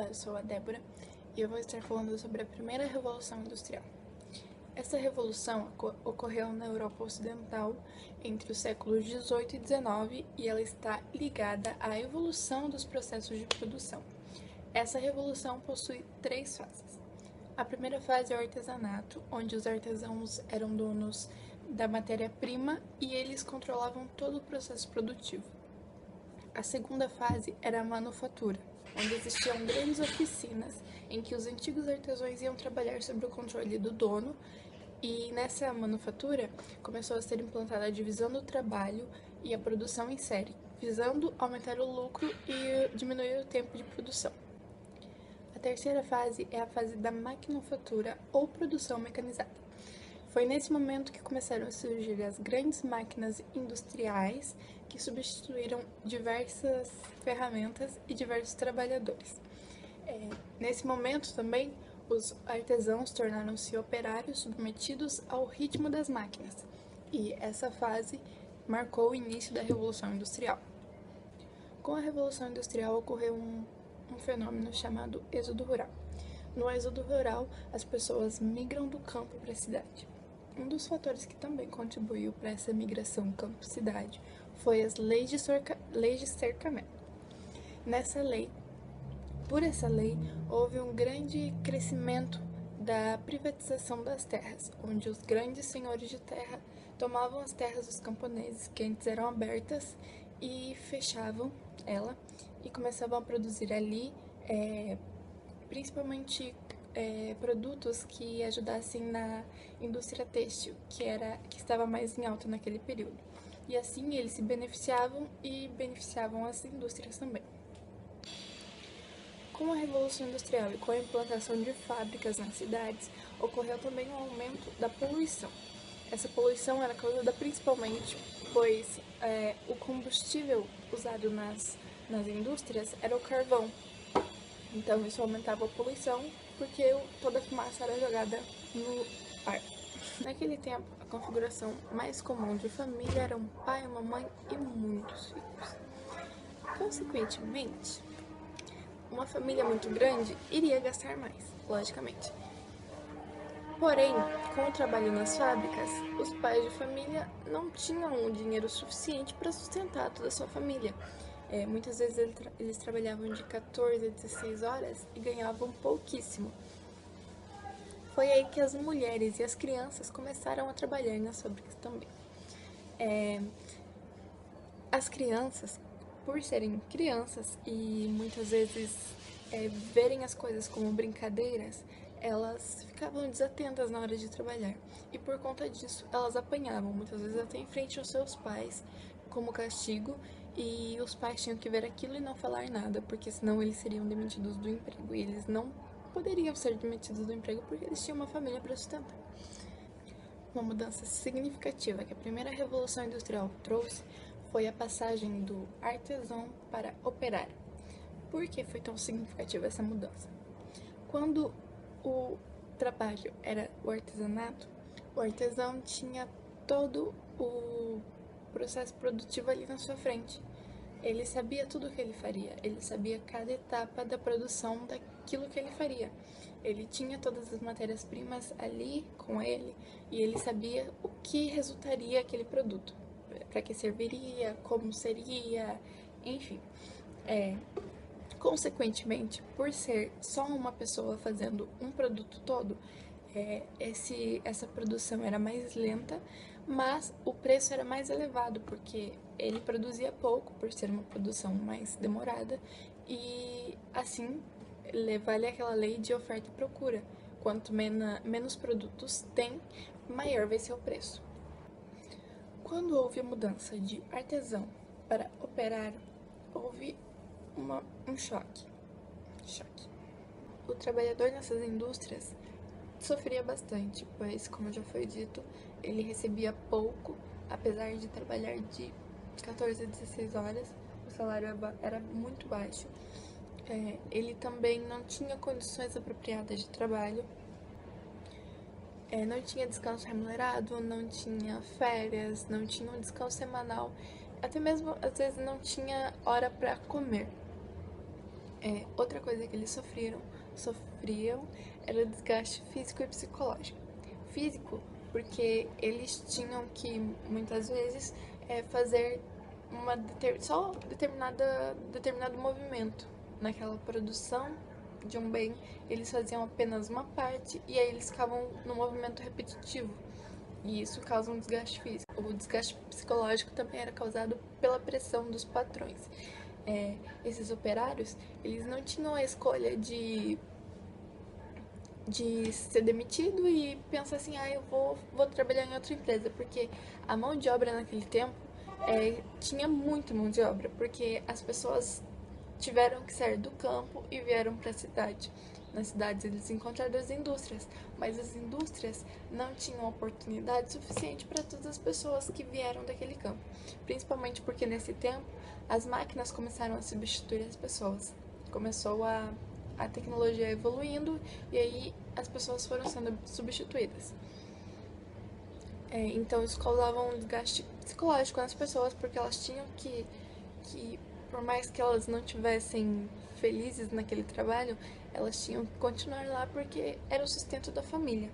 Olá, eu sou a Débora e eu vou estar falando sobre a primeira Revolução Industrial. Essa revolução ocorreu na Europa Ocidental entre os séculos 18 e 19 e ela está ligada à evolução dos processos de produção. Essa revolução possui três fases. A primeira fase é o artesanato, onde os artesãos eram donos da matéria-prima e eles controlavam todo o processo produtivo. A segunda fase era a manufatura, onde existiam grandes oficinas em que os antigos artesãos iam trabalhar sob o controle do dono, e nessa manufatura começou a ser implantada a divisão do trabalho e a produção em série, visando aumentar o lucro e diminuir o tempo de produção. A terceira fase é a fase da maquinofatura ou produção mecanizada. Foi nesse momento que começaram a surgir as grandes máquinas industriais que substituíram diversas ferramentas e diversos trabalhadores. Nesse momento também, os artesãos tornaram-se operários submetidos ao ritmo das máquinas, e essa fase marcou o início da Revolução Industrial. Com a Revolução Industrial ocorreu um fenômeno chamado êxodo rural. No êxodo rural, as pessoas migram do campo para a cidade. Um dos fatores que também contribuiu para essa migração campo-cidade foi as leis de cercamento. Por essa lei, houve um grande crescimento da privatização das terras, onde os grandes senhores de terra tomavam as terras dos camponeses, que antes eram abertas, e fechavam ela e começavam a produzir ali, principalmente produtos que ajudassem na indústria têxtil, que estava mais em alta naquele período. E assim eles se beneficiavam e beneficiavam as indústrias também. Com a Revolução Industrial e com a implantação de fábricas nas cidades, ocorreu também um aumento da poluição. Essa poluição era causada principalmente pois o combustível usado nas indústrias era o carvão. Então isso aumentava a poluição porque toda a fumaça era jogada no ar. Naquele tempo, a configuração mais comum de família era um pai, uma mãe e muitos filhos. Consequentemente, uma família muito grande iria gastar mais, logicamente. Porém, com o trabalho nas fábricas, os pais de família não tinham o dinheiro suficiente para sustentar toda a sua família. Muitas vezes eles trabalhavam de 14 a 16 horas e ganhavam pouquíssimo. Foi aí que as mulheres e as crianças começaram a trabalhar nas fábricas também. As crianças, por serem crianças e muitas vezes verem as coisas como brincadeiras, elas ficavam desatentas na hora de trabalhar. E por conta disso, elas apanhavam, muitas vezes até em frente aos seus pais, como castigo, e os pais tinham que ver aquilo e não falar nada, porque senão eles seriam demitidos do emprego. E eles não poderiam ser demitidos do emprego porque eles tinham uma família para sustentar. Uma mudança significativa que a primeira Revolução Industrial trouxe foi a passagem do artesão para operário. Por que foi tão significativa essa mudança? Quando o trabalho era o artesanato, o artesão tinha todo o processo produtivo ali na sua frente. Ele sabia tudo o que ele faria, ele sabia cada etapa da produção daquilo que ele faria. Ele tinha todas as matérias-primas ali com ele e ele sabia o que resultaria aquele produto, para que serviria, como seria, enfim. Consequentemente, por ser só uma pessoa fazendo um produto todo, essa produção era mais lenta, mas o preço era mais elevado, porque ele produzia pouco, por ser uma produção mais demorada, e assim vale aquela lei de oferta e procura. Quanto menos produtos tem, maior vai ser o preço. Quando houve a mudança de artesão para operário, houve um choque. O trabalhador nessas indústrias sofria bastante, pois, como já foi dito, ele recebia pouco, apesar de trabalhar de 14 a 16 horas, o salário era muito baixo. Ele também não tinha condições apropriadas de trabalho, não tinha descanso remunerado, não tinha férias, não tinha um descanso semanal, até mesmo às vezes não tinha hora para comer. Outra coisa que eles sofriam era desgaste físico e psicológico. Físico, porque eles tinham que, muitas vezes, fazer só determinado movimento naquela produção de um bem, eles faziam apenas uma parte e aí eles ficavam no movimento repetitivo. E isso causa um desgaste físico. O desgaste psicológico também era causado pela pressão dos patrões. Esses operários, eles não tinham a escolha de ser demitido e pensar assim, eu vou trabalhar em outra empresa, porque a mão de obra naquele tempo tinha muita mão de obra, porque as pessoas tiveram que sair do campo e vieram para a cidade. Nas cidades eles encontraram as indústrias, mas as indústrias não tinham oportunidade suficiente para todas as pessoas que vieram daquele campo, principalmente porque nesse tempo as máquinas começaram a substituir as pessoas. Começou a tecnologia evoluindo e aí as pessoas foram sendo substituídas. Então isso causava um desgaste psicológico nas pessoas, porque elas tinham que por mais que elas não tivessem felizes naquele trabalho, elas tinham que continuar lá porque era o sustento da família.